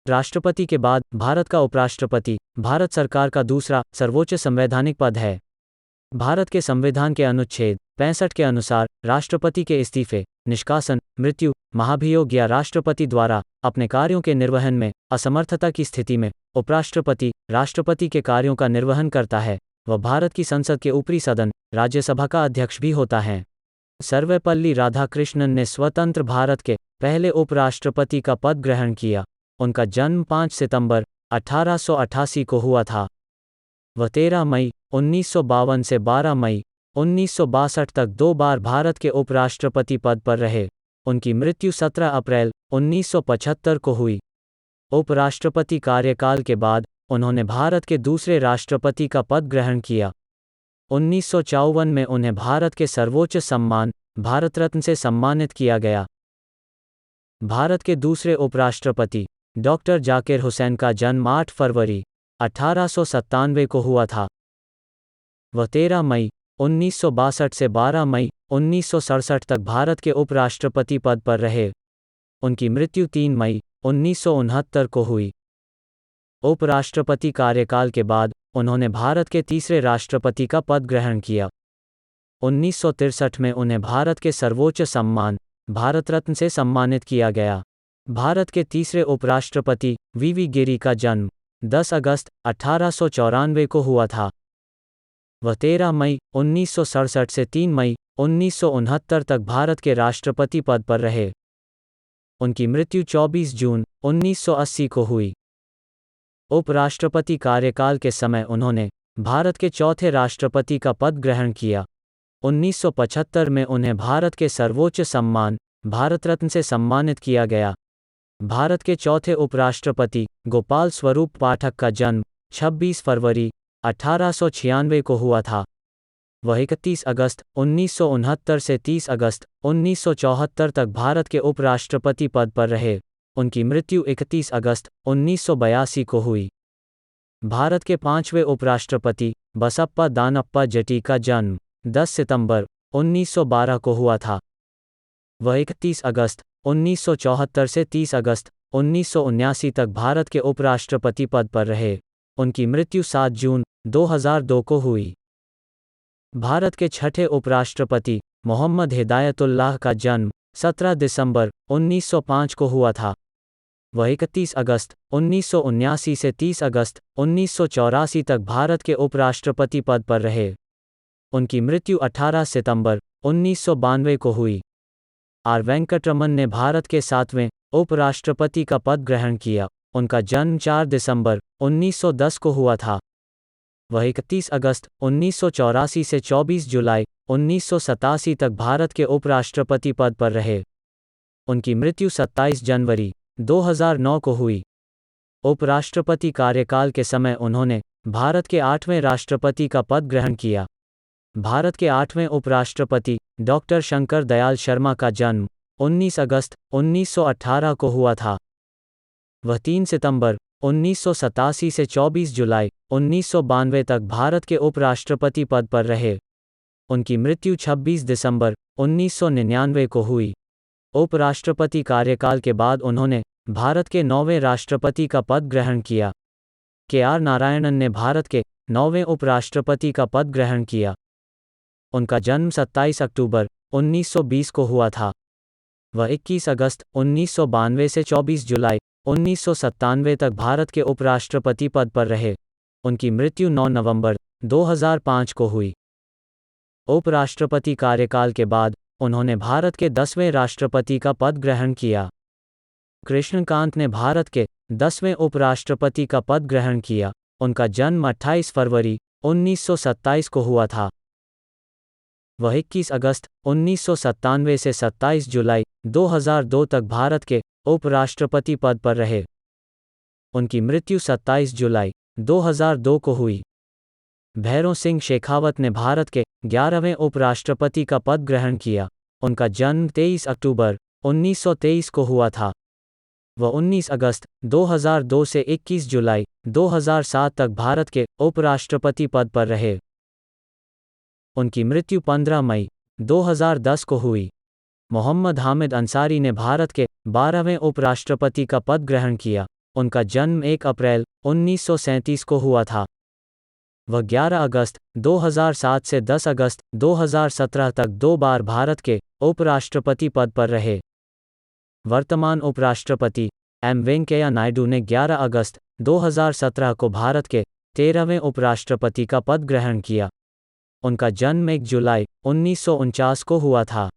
राष्ट्रपति के बाद भारत का उपराष्ट्रपति भारत सरकार का दूसरा सर्वोच्च संवैधानिक पद है। भारत के संविधान के अनुच्छेद 65 के अनुसार राष्ट्रपति के इस्तीफे, निष्कासन, मृत्यु, महाभियोग या राष्ट्रपति द्वारा अपने कार्यों के निर्वहन में असमर्थता की स्थिति में उपराष्ट्रपति राष्ट्रपति के कार्यों का निर्वहन करता है। वह भारत की संसद के ऊपरी सदन राज्यसभा का अध्यक्ष भी होता है। सर्वपल्ली राधाकृष्णन ने स्वतंत्र भारत के पहले उपराष्ट्रपति का पद ग्रहण किया। उनका जन्म 5 सितंबर 1888 को हुआ था। वह 13 मई 1952 से 12 मई 1962 तक 2 बार भारत के उपराष्ट्रपति पद पर रहे। उनकी मृत्यु 17 अप्रैल 1975 को हुई। उपराष्ट्रपति कार्यकाल के बाद उन्होंने भारत के दूसरे राष्ट्रपति का पद ग्रहण किया। 1954 में उन्हें भारत के सर्वोच्च सम्मान भारत रत्न से सम्मानित किया गया। भारत के दूसरे उपराष्ट्रपति डॉक्टर जाकिर हुसैन का जन्म 8 फरवरी 1897 को हुआ था। वह 13 मई 1962 से 12 मई 1967 तक भारत के उपराष्ट्रपति पद पर रहे। उनकी मृत्यु 3 मई 1969 को हुई। उपराष्ट्रपति कार्यकाल के बाद उन्होंने भारत के तीसरे राष्ट्रपति का पद ग्रहण किया। 1963 में उन्हें भारत के सर्वोच्च सम्मान भारत रत्न से सम्मानित किया गया। भारत के तीसरे उपराष्ट्रपति वीवी गिरी का जन्म 10 अगस्त 1894 को हुआ था। वह 13 मई 1967 से 3 मई 1969 तक भारत के राष्ट्रपति पद पर रहे। उनकी मृत्यु 24 जून 1980 को हुई। उपराष्ट्रपति कार्यकाल के समय उन्होंने भारत के चौथे राष्ट्रपति का पद ग्रहण किया। 1975 में उन्हें भारत के सर्वोच्च सम्मान भारत रत्न से सम्मानित किया गया। भारत के चौथे उपराष्ट्रपति गोपाल स्वरूप पाठक का जन्म 26 फरवरी 1896 को हुआ था। वह 31 अगस्त 1969 से 30 अगस्त 1974 तक भारत के उपराष्ट्रपति पद पर रहे। उनकी मृत्यु 31 अगस्त 1982 को हुई। भारत के 5वें उपराष्ट्रपति बसप्पा दानप्पा जटी का जन्म 10 सितंबर 1912 को हुआ था। वह 31 अगस्त 1974 से 30 अगस्त 1979 तक भारत के उपराष्ट्रपति पद पर रहे। उनकी मृत्यु 7 जून 2002 को हुई। भारत के छठे उपराष्ट्रपति मोहम्मद हिदायतुल्लाह का जन्म 17 दिसंबर 1905 को हुआ था। वह 31 अगस्त 1979 से 30 अगस्त 1984 तक भारत के उपराष्ट्रपति पद पर रहे। उनकी मृत्यु 18 सितंबर 1992 को हुई। आर वेंकटरमन ने भारत के 7वें उपराष्ट्रपति का पद ग्रहण किया। उनका जन्म 4 दिसंबर 1910 को हुआ था। वह 31 अगस्त 1984 से 24 जुलाई 1987 तक भारत के उपराष्ट्रपति पद पर रहे। उनकी मृत्यु 27 जनवरी 2009 को हुई। उपराष्ट्रपति कार्यकाल के समय उन्होंने भारत के 8वें राष्ट्रपति का पद ग्रहण किया। भारत के 8वें उपराष्ट्रपति डॉक्टर शंकर दयाल शर्मा का जन्म 19 अगस्त 1918 को हुआ था। वह 3 सितंबर 1987 से 24 जुलाई 1992 तक भारत के उपराष्ट्रपति पद पर रहे। उनकी मृत्यु 26 दिसंबर 1999 को हुई। उपराष्ट्रपति कार्यकाल के बाद उन्होंने भारत के 9वें राष्ट्रपति का पद ग्रहण किया। के.आर. नारायणन ने भारत के 9वें उपराष्ट्रपति का पद ग्रहण किया। उनका जन्म 27 अक्टूबर 1920 को हुआ था। वह 21 अगस्त 1992 से 24 जुलाई 1997 तक भारत के उपराष्ट्रपति पद पर रहे। उनकी मृत्यु 9 नवंबर 2005 को हुई। उपराष्ट्रपति कार्यकाल के बाद उन्होंने भारत के 10वें राष्ट्रपति का पद ग्रहण किया। कृष्णकांत ने भारत के 10वें उपराष्ट्रपति का पद ग्रहण किया। उनका जन्म 28 फरवरी 1927 को हुआ था। वह 21 अगस्त 1997 से 27 जुलाई 2002 तक भारत के उपराष्ट्रपति पद पर रहे। उनकी मृत्यु 27 जुलाई 2002 को हुई। भैरों सिंह शेखावत ने भारत के 11वें उपराष्ट्रपति का पद ग्रहण किया। उनका जन्म 23 अक्टूबर 1923 को हुआ था। वह 19 अगस्त 2002 से 21 जुलाई 2007 तक भारत के उपराष्ट्रपति पद पर रहे। उनकी मृत्यु 15 मई 2010 को हुई। मोहम्मद हामिद अंसारी ने भारत के 12वें उपराष्ट्रपति का पद ग्रहण किया। उनका जन्म 1 अप्रैल 1937 को हुआ था। वह 11 अगस्त 2007 से 10 अगस्त 2017 तक 2 बार भारत के उपराष्ट्रपति पद पर रहे। वर्तमान उपराष्ट्रपति एम वेंकैया नायडू ने 11 अगस्त 2017 को भारत के 13वें उपराष्ट्रपति का पद ग्रहण किया। उनका जन्म 1 जुलाई 1949 को हुआ था।